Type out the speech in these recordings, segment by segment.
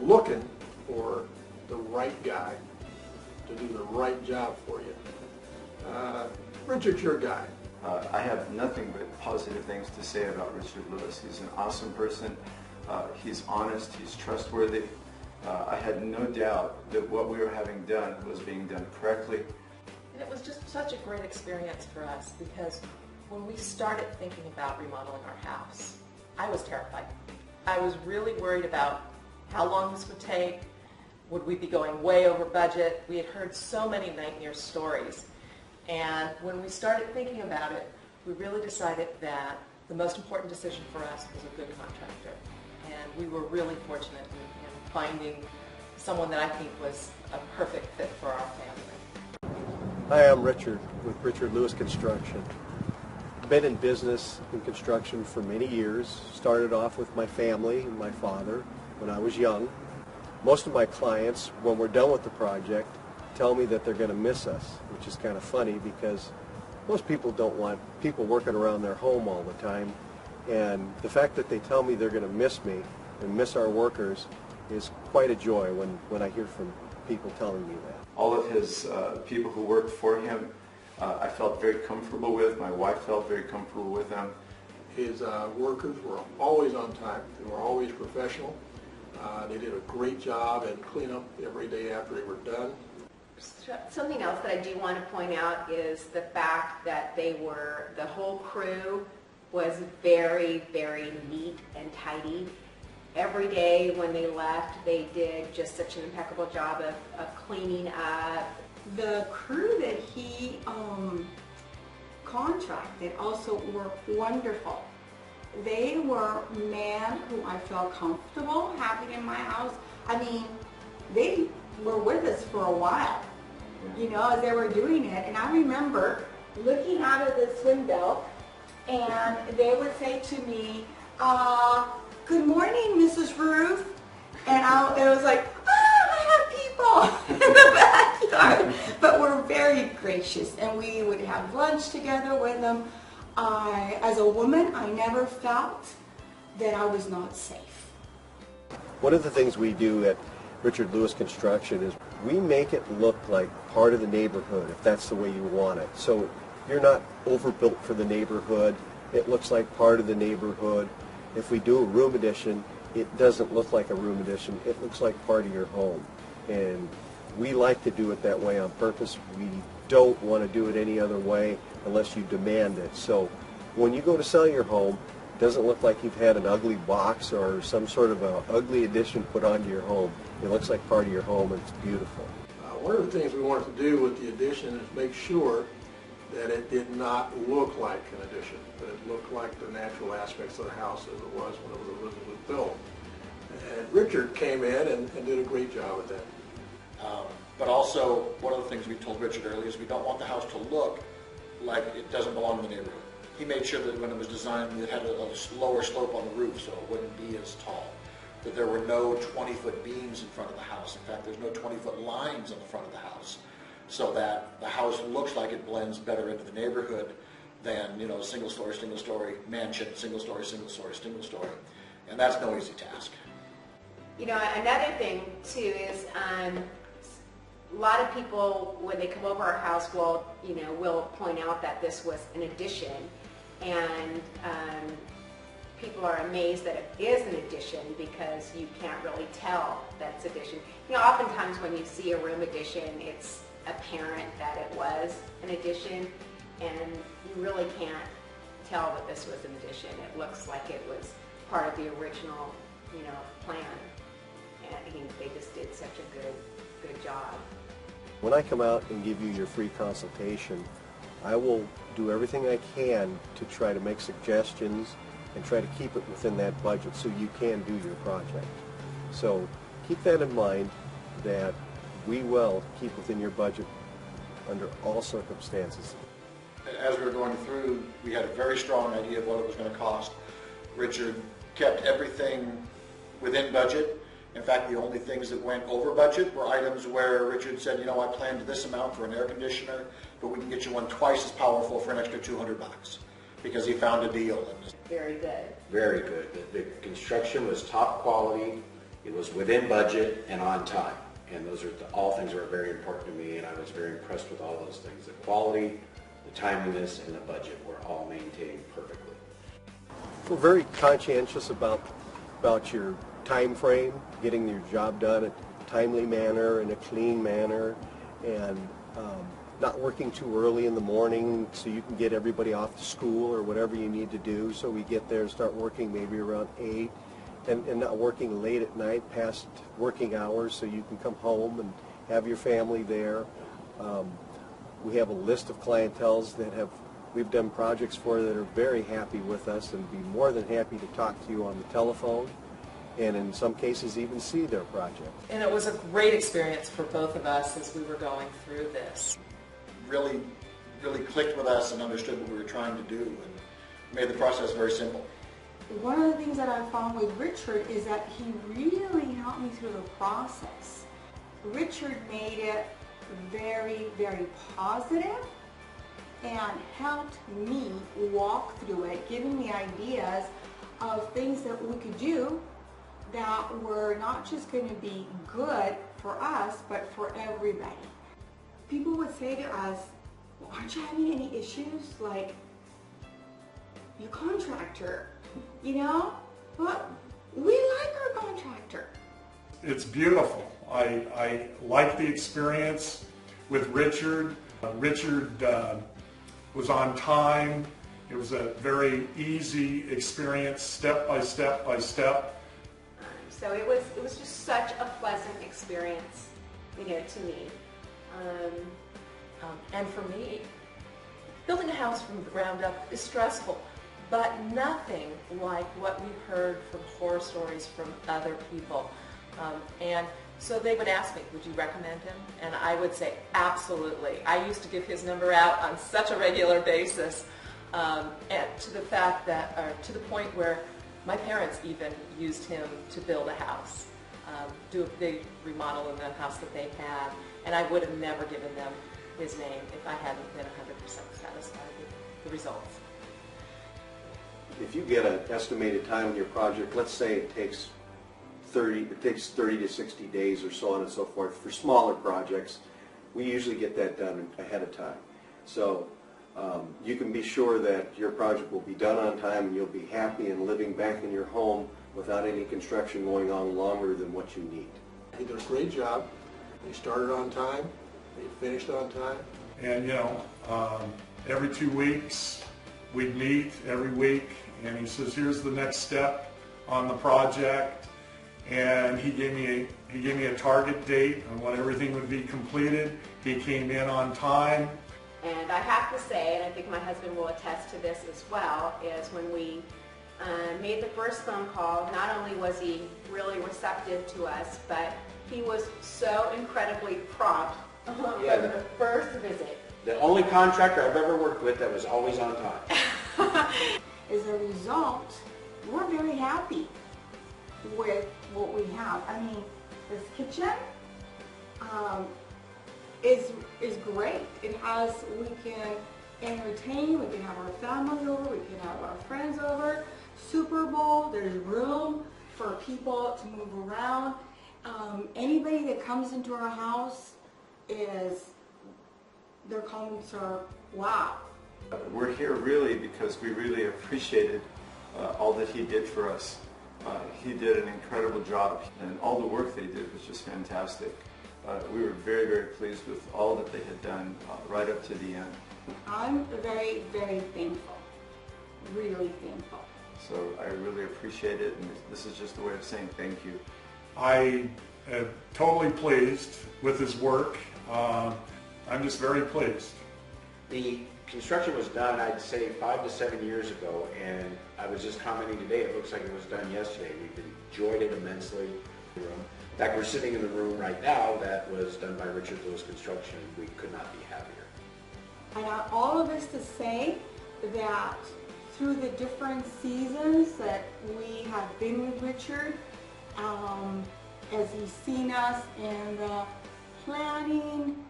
looking for the right guy to do the right job for you, Richard's your guy. I have nothing but positive things to say about Richard Lewis. He's an awesome person. He's honest. He's trustworthy. I had no doubt that what we were having done was being done correctly. And it was just such a great experience for us because when we started thinking about remodeling our house, I was terrified. I was really worried about how long this would take. Would we be going way over budget? We had heard so many nightmare stories. And when we started thinking about it, we really decided that the most important decision for us was a good contractor. And we were really fortunate in finding someone that I think was a perfect fit for our family. Hi, I'm Richard with Richard Lewis Construction. Been in business in construction for many years. Started off with my family and my father when I was young. Most of my clients, when we're done with the project, tell me that they're going to miss us, which is kind of funny because most people don't want people working around their home all the time. And the fact that they tell me they're going to miss me and miss our workers is quite a joy when I hear from people telling me that. All of his people who worked for him, I felt very comfortable with. My wife felt very comfortable with them. His workers were always on time. They were always professional. They did a great job and clean up every day after they were done. Something else that I do want to point out is the fact that the whole crew was very, very neat and tidy. Every day when they left, they did just such an impeccable job of cleaning up. The crew that he contracted also were wonderful. They were men who I felt comfortable having in my house. I mean, they were with us for a while, you know, as they were doing it. And I remember looking out of the swing belt, and they would say to me, "Good morning, Mrs. Ruth." And it was like, I have people in the backyard. But we're very gracious, and we would have lunch together with them. As a woman, I never felt that I was not safe. One of the things we do at Richard Lewis Construction is we make it look like part of the neighborhood, if that's the way you want it. So you're not overbuilt for the neighborhood. It looks like part of the neighborhood. If we do a room addition, it doesn't look like a room addition. It looks like part of your home. And we like to do it that way on purpose. We don't want to do it any other way unless you demand it. So when you go to sell your home, it doesn't look like you've had an ugly box or some sort of an ugly addition put onto your home. It looks like part of your home, and it's beautiful. One of the things we wanted to do with the addition is make sure that it did not look like an addition, that it looked like the natural aspects of the house as it was when it was originally built. And Richard came in and did a great job with that. But also, one of the things we told Richard earlier is we don't want the house to look like it doesn't belong in the neighborhood. He made sure that when it was designed, it had a lower slope on the roof so it wouldn't be as tall. That there were no 20-foot beams in front of the house. In fact, there's no 20-foot lines on the front of the house. So that the house looks like it blends better into the neighborhood than, you know, single story mansion, single story. And that's no easy task. You know, another thing too is a lot of people, when they come over our house, will point out that this was an addition, and people are amazed that it is an addition because you can't really tell that's addition. You know, oftentimes when you see a room addition, it's apparent that it was an addition, and you really can't tell that this was an addition. It looks like it was part of the original, plan, and I think they just did such a good job. When I come out and give you your free consultation, I will do everything I can to try to make suggestions and try to keep it within that budget so you can do your project. So keep that in mind, that we will keep within your budget under all circumstances. As we were going through, we had a very strong idea of what it was going to cost. Richard kept everything within budget. In fact, the only things that went over budget were items where Richard said, I planned this amount for an air conditioner, but we can get you one twice as powerful for an extra $200, because he found a deal. Very good. Very good. The construction was top quality. It was within budget and on time. And those are all things that are very important to me, and I was very impressed with all those things. The quality, the timeliness, and the budget were all maintained perfectly. We're very conscientious about your time frame, getting your job done in a timely manner, in a clean manner, and not working too early in the morning so you can get everybody off to school or whatever you need to do. So we get there and start working maybe around 8, and not working late at night past working hours so you can come home and have your family there. We have a list of clienteles that we've done projects for that are very happy with us and be more than happy to talk to you on the telephone, and in some cases even see their project. And it was a great experience for both of us as we were going through this. Really clicked with us and understood what we were trying to do and made the process very simple. One of the things that I found with Richard is that he really helped me through the process. Richard made it very, very positive and helped me walk through it, giving me ideas of things that we could do that were not just going to be good for us, but for everybody. People would say to us, well, aren't you having any issues? Like, your contractor, you know? Well, we like our contractor. It's beautiful. I like the experience with Richard. Richard was on time. It was a very easy experience, step by step by step. So it was just such a pleasant experience, you know, to me. And for me, building a house from the ground up is stressful, but nothing like what we heard from horror stories from other people. And so they would ask me, would you recommend him? And I would say, absolutely. I used to give his number out on such a regular basis, and to the fact that, or to the point where my parents even used him to build a house, do a big remodel in the house that they had, and I would have never given them his name if I hadn't been 100% satisfied with the results. If you get an estimated time on your project, let's say it takes 30 to 60 days or so on and so forth. For smaller projects, we usually get that done ahead of time. So you can be sure that your project will be done on time and you'll be happy and living back in your home without any construction going on longer than what you need. He did a great job. He started on time. He finished on time. And you know, every 2 weeks we'd meet every week, and he says, here's the next step on the project. And he gave me a target date on when everything would be completed. He came in on time. And I have to say, and I think my husband will attest to this as well, is when we made the first phone call, not only was he really receptive to us, but he was so incredibly prompt from the first visit. The only contractor I've ever worked with that was always on time. As a result, we're very happy with what we have. I mean, this kitchen is great. It has, we can entertain, we can have our family over, we can have our friends over. Super Bowl, there's room for people to move around. Anybody that comes into our house their comments are, wow. We're here really because we really appreciated all that he did for us. He did an incredible job, and all the work they did was just fantastic. We were very, very pleased with all that they had done right up to the end. I'm very, very thankful, really thankful. So I really appreciate it, and this is just a way of saying thank you. I am totally pleased with his work. I'm just very pleased. The construction was done, I'd say, 5 to 7 years ago, and I was just commenting today, it looks like it was done yesterday. We've enjoyed it immensely. In fact, we're sitting in the room right now that was done by Richard Lewis Construction. We could not be happier. I got all of this to say that through the different seasons that we have been with Richard, as he's seen us in the planning,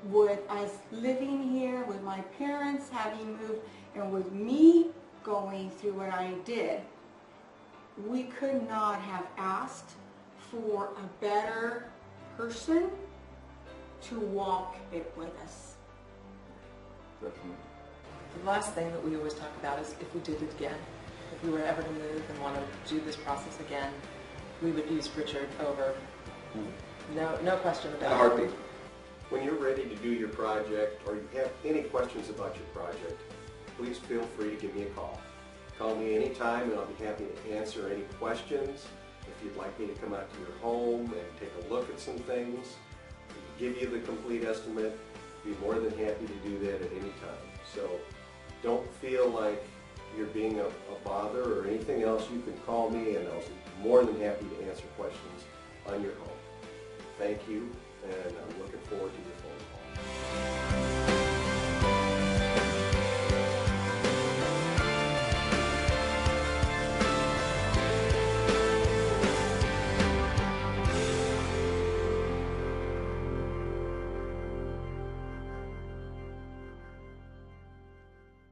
with us living here, with my parents having moved, and with me going through what I did, we could not have asked for a better person to walk it with us. Definitely. The last thing that we always talk about is if we did it again, if we were ever to move and want to do this process again, we would use Richard over. No question In about a it. heartbeat. When you're ready to do your project or you have any questions about your project, please feel free to give me a call. Call me anytime and I'll be happy to answer any questions. If you'd like me to come out to your home and take a look at some things, give you the complete estimate, be more than happy to do that at any time. So don't feel like you're being a bother or anything else. You can call me and I'll be more than happy to answer questions on your home. Thank you, and I'm looking forward to your phone call.